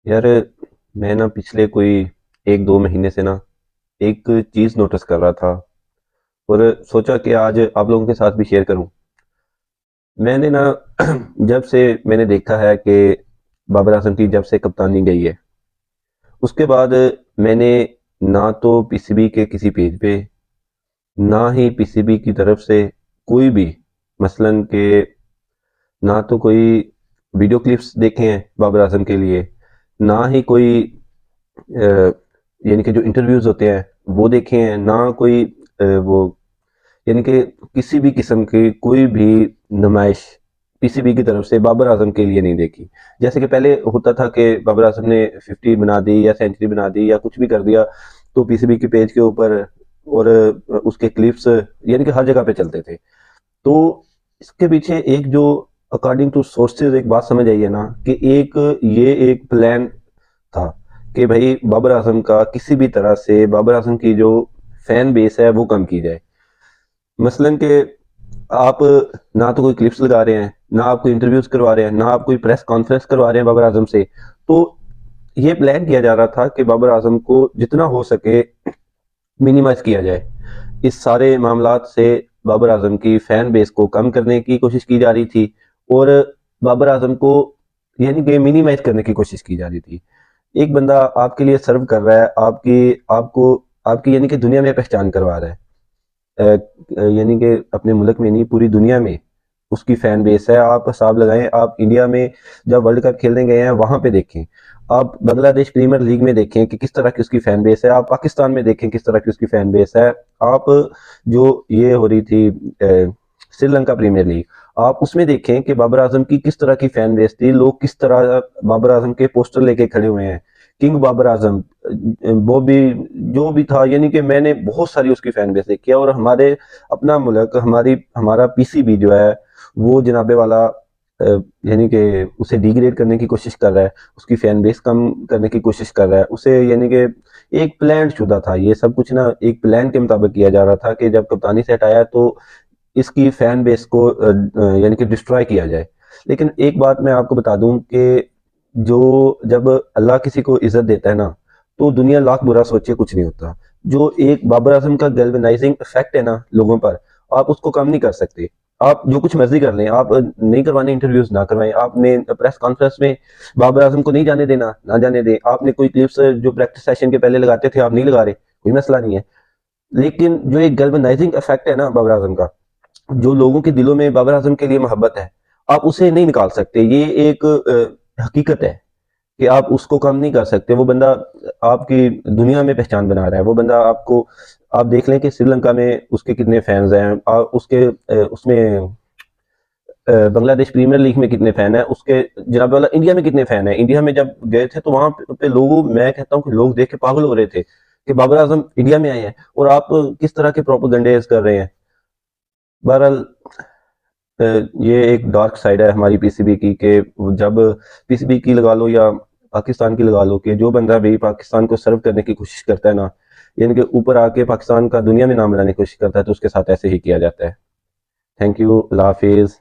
یار میں نا پچھلے کوئی 1-2 مہینے سے نا ایک چیز نوٹس کر رہا تھا اور سوچا کہ آج آپ لوگوں کے ساتھ بھی شیئر کروں۔ میں نے نا جب سے میں نے دیکھا ہے کہ بابر اعظم کی جب سے کپتانی گئی ہے، اس کے بعد میں نے نہ تو پی سی بی کے کسی پیج پہ، نہ ہی پی سی بی کی طرف سے کوئی بھی مثلاً کہ نہ تو کوئی ویڈیو کلپس دیکھے ہیں بابر اعظم کے لیے، نہ ہی کوئی یعنی کہ جو انٹرویوز ہوتے ہیں وہ دیکھے ہیں، نہ کوئی وہ یعنی کہ کسی بھی قسم کی کوئی بھی نمائش پی سی بی کی طرف سے بابر اعظم کے لیے نہیں دیکھی۔ جیسے کہ پہلے ہوتا تھا کہ بابر اعظم نے 50 بنا دی یا سینچری بنا دی یا کچھ بھی کر دیا تو پی سی بی کے پیج کے اوپر اور اس کے کلپس یعنی کہ ہر جگہ پہ چلتے تھے۔ تو اس کے پیچھے ایک جو اکارڈنگ ٹو سورسز ایک بات سمجھ آئی ہے نا کہ یہ ایک پلان تھا کہ بھائی بابر اعظم کا کسی بھی طرح سے بابر اعظم کی جو فین بیس ہے وہ کم کی جائے۔ مثلاً کہ آپ نہ تو کوئی کلپس لگا رہے ہیں، نہ آپ کوئی انٹرویوز کروا رہے ہیں، نہ آپ کوئی پریس کانفرنس کروا رہے ہیں بابر اعظم سے، تو یہ پلان کیا جا رہا تھا کہ بابر اعظم کو جتنا ہو سکے منیمائز کیا جائے۔ اس سارے معاملات سے بابر اعظم کی فین بیس کو کم کرنے کی کوشش کی جا رہی تھی اور بابر اعظم کو یعنی کہ منیمائز کرنے کی کوشش کی جا رہی تھی۔ ایک بندہ آپ کے لیے سرو کر رہا ہے، آپ کی یعنی کہ دنیا میں پہچان کروا رہا ہے، یعنی کہ اپنے ملک میں نہیں پوری دنیا میں اس کی فین بیس ہے۔ آپ حساب لگائیں، آپ انڈیا میں جب ورلڈ کپ کھیلنے گئے ہیں وہاں پہ دیکھیں، آپ بنگلہ دیش پریمیئر لیگ میں دیکھیں کہ کس طرح کی اس کی فین بیس ہے، آپ پاکستان میں دیکھیں کس طرح کی اس کی فین بیس ہے، آپ جو یہ ہو رہی تھی سری لنکا پریمیئر لیگ، آپ اس میں دیکھیں کہ بابر اعظم کی کس طرح کی فین بیس تھی، لوگ کس طرح بابر اعظم کے پوسٹر لے کے کھڑے ہوئے ہیں، کنگ بابر اعظم وہ بھی جو بھی تھا، یعنی کہ میں نے بہت ساری اس کی فین بیس دیکھی ہے۔ اور ہمارے اپنا ملک ہمارا پی سی بی جو ہے وہ جناب والا یعنی کہ اسے ڈیگریڈ کرنے کی کوشش کر رہا ہے، اس کی فین بیس کم کرنے کی کوشش کر رہا ہے اسے، یعنی کہ ایک پلان شدہ تھا یہ سب کچھ نا، ایک پلان کے مطابق کیا جا رہا تھا کہ جب کپتانی سے ہٹایا تو اس کی فین بیس کو یعنی کہ ڈسٹرائے کیا جائے۔ لیکن ایک بات میں آپ کو بتا دوں کہ جب اللہ کسی کو عزت دیتا ہے نا تو دنیا لاکھ برا سوچے کچھ نہیں ہوتا۔ جو ایک بابر اعظم کا گیلونائزنگ افیکٹ ہے نا لوگوں پر، آپ اس کو کم نہیں کر سکتے۔ آپ جو کچھ مرضی کر لیں، آپ نہیں کروانے انٹرویوز نہ کروائیں، آپ نے پریس کانفرنس میں بابر اعظم کو نہیں جانے دینا نہ جانے دیں، آپ نے کوئی کلپس جو پریکٹس سیشن کے پہلے لگاتے تھے آپ نہیں لگا رہے، کوئی مسئلہ نہیں ہے۔ لیکن جو ایک گیلونائزنگ افیکٹ ہے نا بابر اعظم کا، جو لوگوں کے دلوں میں بابر اعظم کے لیے محبت ہے، آپ اسے نہیں نکال سکتے۔ یہ ایک حقیقت ہے کہ آپ اس کو کم نہیں کر سکتے۔ وہ بندہ آپ کی دنیا میں پہچان بنا رہا ہے، وہ بندہ آپ دیکھ لیں کہ سری لنکا میں اس کے کتنے فینز ہیں، اس میں بنگلہ دیش پریمیئر لیگ میں کتنے فین ہیں، اس کے جناب والا انڈیا میں کتنے فین ہیں۔ انڈیا میں جب گئے تھے تو وہاں پہ میں کہتا ہوں کہ لوگ دیکھ کے پاگل ہو رہے تھے کہ بابر اعظم انڈیا میں آئے ہیں اور آپ کس طرح کے پروپیگنڈیز کر رہے ہیں۔ بہرحال یہ ایک ڈارک سائڈ ہے ہماری پی سی بی کی کہ جب پی سی بی کی لگا لو یا پاکستان کی لگا لو کہ جو بندہ بھی پاکستان کو سرو کرنے کی کوشش کرتا ہے نا، یعنی کہ اوپر آ کے پاکستان کا دنیا میں نام بنانے کی کوشش کرتا ہے تو اس کے ساتھ ایسے ہی کیا جاتا ہے۔ تھینک یو، اللہ حافظ۔